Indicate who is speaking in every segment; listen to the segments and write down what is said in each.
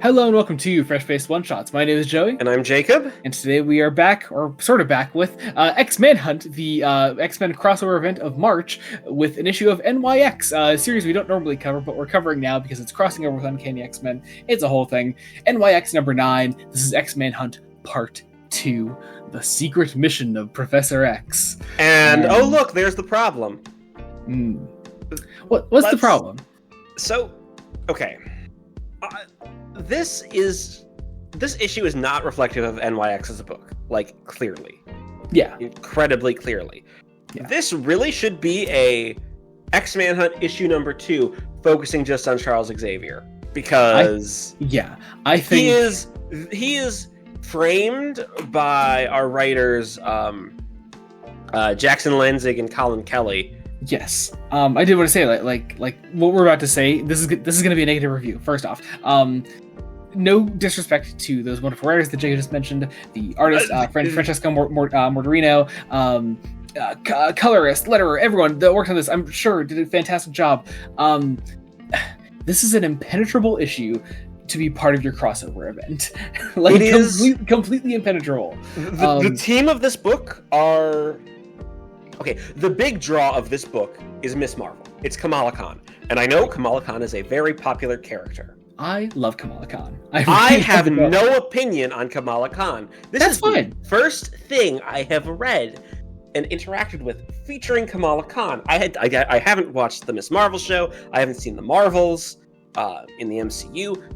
Speaker 1: Hello and welcome to Fresh Faced One Shots. My name is Joey.
Speaker 2: And I'm Jacob.
Speaker 1: And today we are back, or sort of back, with X-Men Hunt, the X-Men crossover event of March, with an issue of NYX, a series we don't normally cover, but we're covering now because it's crossing over with Uncanny X-Men. It's a whole thing. NYX number 9, this is X-Men Hunt Part 2, The Secret Mission of Professor X.
Speaker 2: And, oh look, there's the problem.
Speaker 1: What's the problem?
Speaker 2: So, okay. This issue is not reflective of NYX as a book, like, clearly.
Speaker 1: Yeah.
Speaker 2: Incredibly clearly.
Speaker 1: Yeah.
Speaker 2: This really should be a X-Men Hunt issue number 2, focusing just on Charles Xavier. Because
Speaker 1: I think
Speaker 2: he is framed by our writers Jackson Lenzig and Colin Kelly.
Speaker 1: Yes. I did want to say like what we're about to say. This is going to be a negative review. First off, no disrespect to those wonderful writers that Jay just mentioned, the artist Francesco Mortarino, colorist, letterer, everyone that worked on this. I'm sure did a fantastic job. This is an impenetrable issue to be part of your crossover event. Like, it is completely impenetrable.
Speaker 2: The team of this book are. Okay, the big draw of this book is Miss Marvel. It's Kamala Khan. And I know Kamala Khan is a very popular character.
Speaker 1: I love Kamala Khan.
Speaker 2: I have no opinion on Kamala Khan. That's fine. The first thing I have read and interacted with featuring Kamala Khan. I haven't watched the Miss Marvel show. I haven't seen the Marvels in the MCU.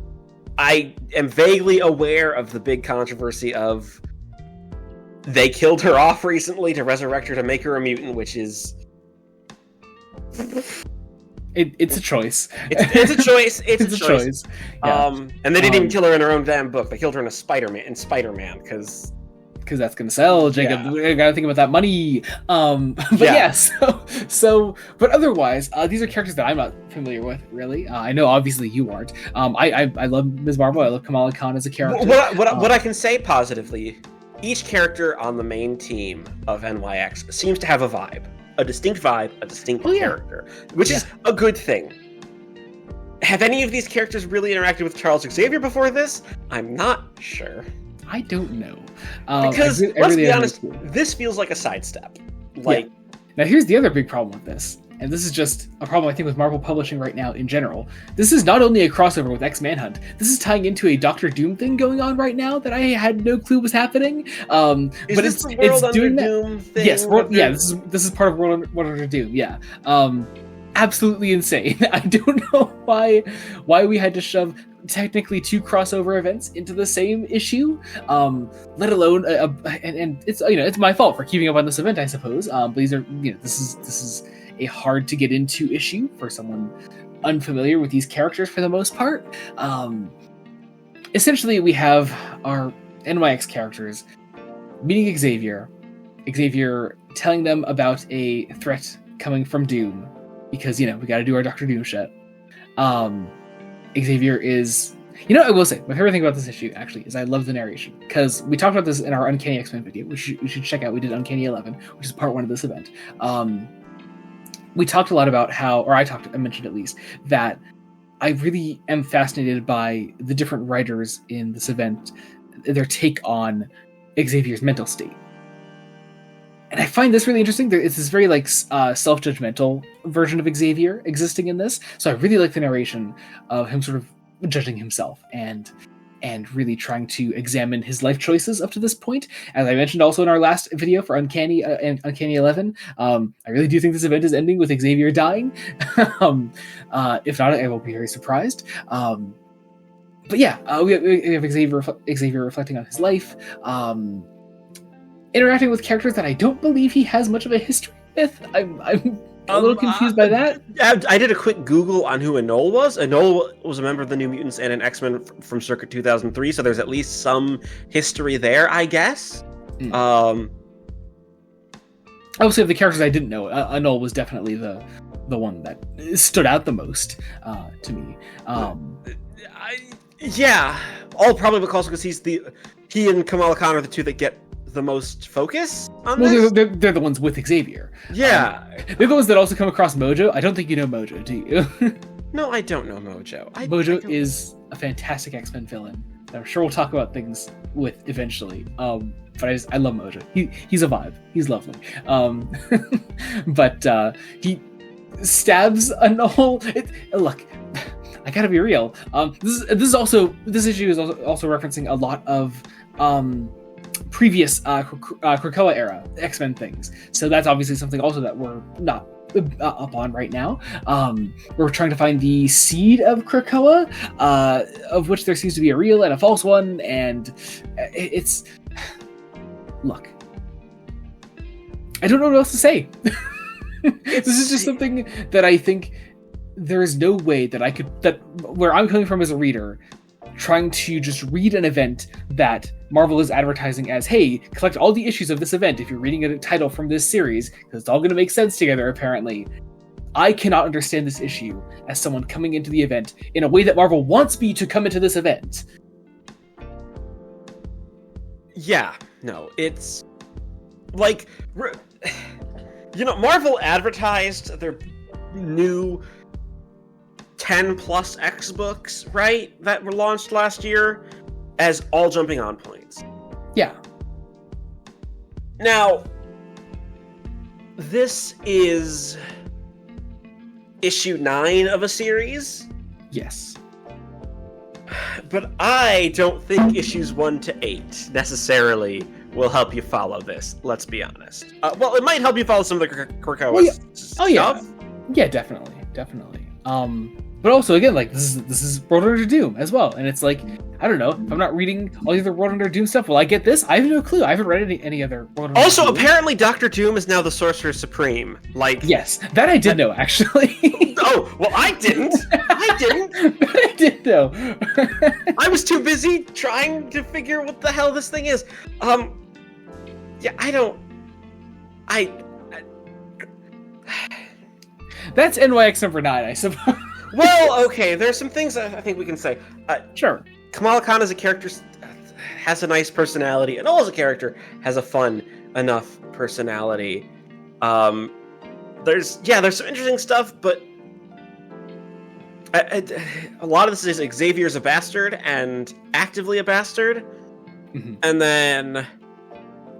Speaker 2: I am vaguely aware of the big controversy of they killed her off recently to resurrect her to make her a mutant, which is...
Speaker 1: It's a choice.
Speaker 2: It's a choice. It's a choice.
Speaker 1: Yeah.
Speaker 2: And they didn't even kill her in her own damn book. They killed her in Spider-Man, because
Speaker 1: that's gonna sell, Jacob.
Speaker 2: Yeah.
Speaker 1: We gotta think about that money. But otherwise, these are characters that I'm not familiar with, really. I know obviously you aren't. I love Ms. Marvel. I love Kamala Khan as a character.
Speaker 2: What I can say positively, each character on the main team of NYX seems to have a vibe. A distinct vibe, a distinct character, which is a good thing. Have any of these characters really interacted with Charles Xavier before this? I'm not sure.
Speaker 1: I don't know.
Speaker 2: Because, let's be honest, this feels like a sidestep.
Speaker 1: Now here's the other big problem with this, and this is just a problem I think with Marvel Publishing right now in general. This is not only a crossover with X-Men Hunt, this is tying into a Doctor Doom thing going on right now that I had no clue was happening.
Speaker 2: But it's doing that. Doom thing?
Speaker 1: Yes, this is part of World Under Doom. Yeah, absolutely insane. I don't know why we had to shove technically 2 crossover events into the same issue, let alone and it's it's my fault for keeping up on this event, I suppose. But these are this is a hard to get into issue for someone unfamiliar with these characters for the most part. Essentially, we have our NYX characters meeting Xavier telling them about a threat coming from Doom, because we got to do our Doctor Doom shit. Xavier is... I will say, my favorite thing about this issue, actually, is I love the narration. Because we talked about this in our Uncanny X-Men video, which you should check out. We did Uncanny 11, which is part 1 of this event. We talked a lot about how, or I mentioned at least, that I really am fascinated by the different writers in this event, their take on Xavier's mental state. And I find this really interesting. It's this very self-judgmental version of Xavier existing in this. So I really like the narration of him sort of judging himself and really trying to examine his life choices up to this point. As I mentioned also in our last video for Uncanny and Uncanny 11, I really do think this event is ending with Xavier dying. If not, I will be very surprised. But yeah, we have Xavier reflecting on his life. Interacting with characters that I don't believe he has much of a history with. I'm a little confused by that.
Speaker 2: I did a quick Google on who Anole was. Anole was a member of the New Mutants and an X-Men from circa 2003, so there's at least some history there, I guess.
Speaker 1: I will say of the characters I didn't know, Anole was definitely the one that stood out the most to me.
Speaker 2: All probably because he and Kamala Khan are the two that get the most focus on this.
Speaker 1: They're the ones with Xavier.
Speaker 2: Yeah.
Speaker 1: They're the ones that also come across Mojo. I don't think you know Mojo, do you?
Speaker 2: No, I don't know Mojo.
Speaker 1: Mojo is a fantastic X-Men villain that I'm sure we'll talk about things with eventually. But I love Mojo. He's a vibe. He's lovely. But he stabs a Null. Look, I gotta be real. This issue is also referencing a lot of previous Krakoa era X-Men things. So that's obviously something also that we're not up on right now. We're trying to find the seed of Krakoa, of which there seems to be a real and a false one, and it's... Look, I don't know what else to say. This is just something that I think there is no way that where I'm coming from as a reader, trying to just read an event that Marvel is advertising as, hey, collect all the issues of this event if you're reading a title from this series, because it's all going to make sense together, apparently. I cannot understand this issue as someone coming into the event in a way that Marvel wants me to come into this event.
Speaker 2: Yeah, no, it's like, Marvel advertised their new 10 plus X books, right, that were launched last year as all jumping on points.
Speaker 1: Yeah.
Speaker 2: Now, this is issue 9 of a series.
Speaker 1: Yes.
Speaker 2: But I don't think issues 1 to 8 necessarily will help you follow this, let's be honest. Well, it might help you follow some of the Krakoa stuff.
Speaker 1: Oh, yeah. Yeah, definitely. But also, again, like, this is World Under Doom as well. And it's like, I don't know, if I'm not reading all the other World Under Doom stuff, will I get this? I have no clue. I haven't read any other World Under
Speaker 2: Also,
Speaker 1: Doom.
Speaker 2: apparently Dr. Doom is now the Sorcerer Supreme. Like,
Speaker 1: yes, that I did know, actually.
Speaker 2: Oh, well, I didn't.
Speaker 1: But I did know.
Speaker 2: I was too busy trying to figure what the hell this thing is. Yeah,
Speaker 1: That's NYX number 9, I suppose.
Speaker 2: Well, okay, there's some things I think we can say.
Speaker 1: Sure.
Speaker 2: Kamala Khan as a character has a nice personality, and all as a character has a fun enough personality. There's some interesting stuff, but a lot of this is Xavier's a bastard and actively a bastard. Mm-hmm. And then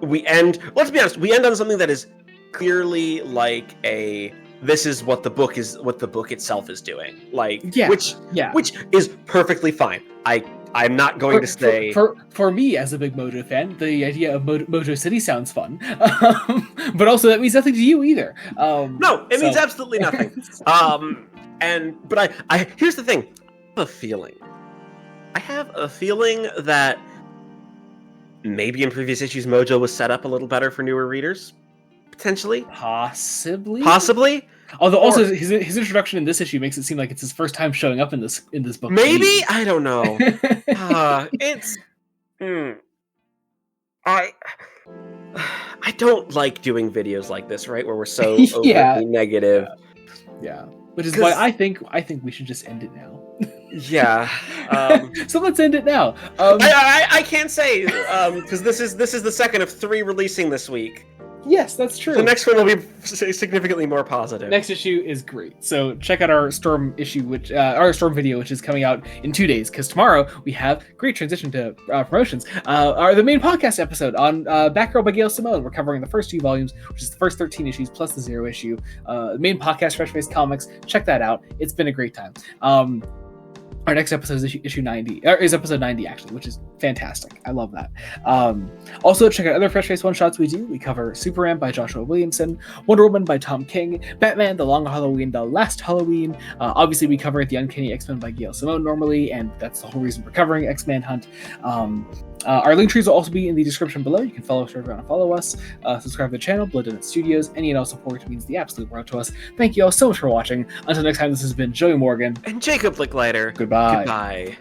Speaker 2: let's be honest, we end on something that is clearly like this is what the book itself is doing. Like,
Speaker 1: yeah,
Speaker 2: which is perfectly fine. I'm not going to say...
Speaker 1: For me, as a big Mojo fan, the idea of Mojo City sounds fun. But also, that means nothing to you either.
Speaker 2: No, it means absolutely nothing. But here's the thing. I have a feeling that maybe in previous issues, Mojo was set up a little better for newer readers. Potentially. Possibly. Although also his introduction in this issue makes it seem like it's his first time showing up in this book. Maybe? I don't know. I don't like doing videos like this, right? Where we're so overtly negative.
Speaker 1: Yeah. Which is why I think we should just end it now.
Speaker 2: Yeah.
Speaker 1: So let's end it now.
Speaker 2: I can't say because this is the second of 3 releasing this week.
Speaker 1: Yes, that's true.
Speaker 2: The next one will be significantly more positive.
Speaker 1: Next issue is great. So check out our Storm issue, our Storm video, which is coming out in 2 days. Because tomorrow we have great transition to promotions. The main podcast episode on Batgirl by Gail Simone. We're covering the first 2 volumes, which is the first 13 issues plus the 0 issue. The main podcast, Fresh Face Comics. Check that out. It's been a great time. Our next episode is issue 90, or is episode 90 actually, which is fantastic. I love that. Also, check out other Fresh Face one-shots we do. We cover Superman by Joshua Williamson, Wonder Woman by Tom King, Batman, The Long Halloween, The Last Halloween. Obviously, we cover The Uncanny X-Men by Gail Simone normally, and that's the whole reason we're covering X-Man Hunt. Our link trees will also be in the description below. You can follow us around and follow us. Subscribe to the channel, Blood Donut Studios. Any and all support means the absolute world to us. Thank you all so much for watching. Until next time, this has been Joey Morgan
Speaker 2: and Jacob Licklider.
Speaker 1: Goodbye.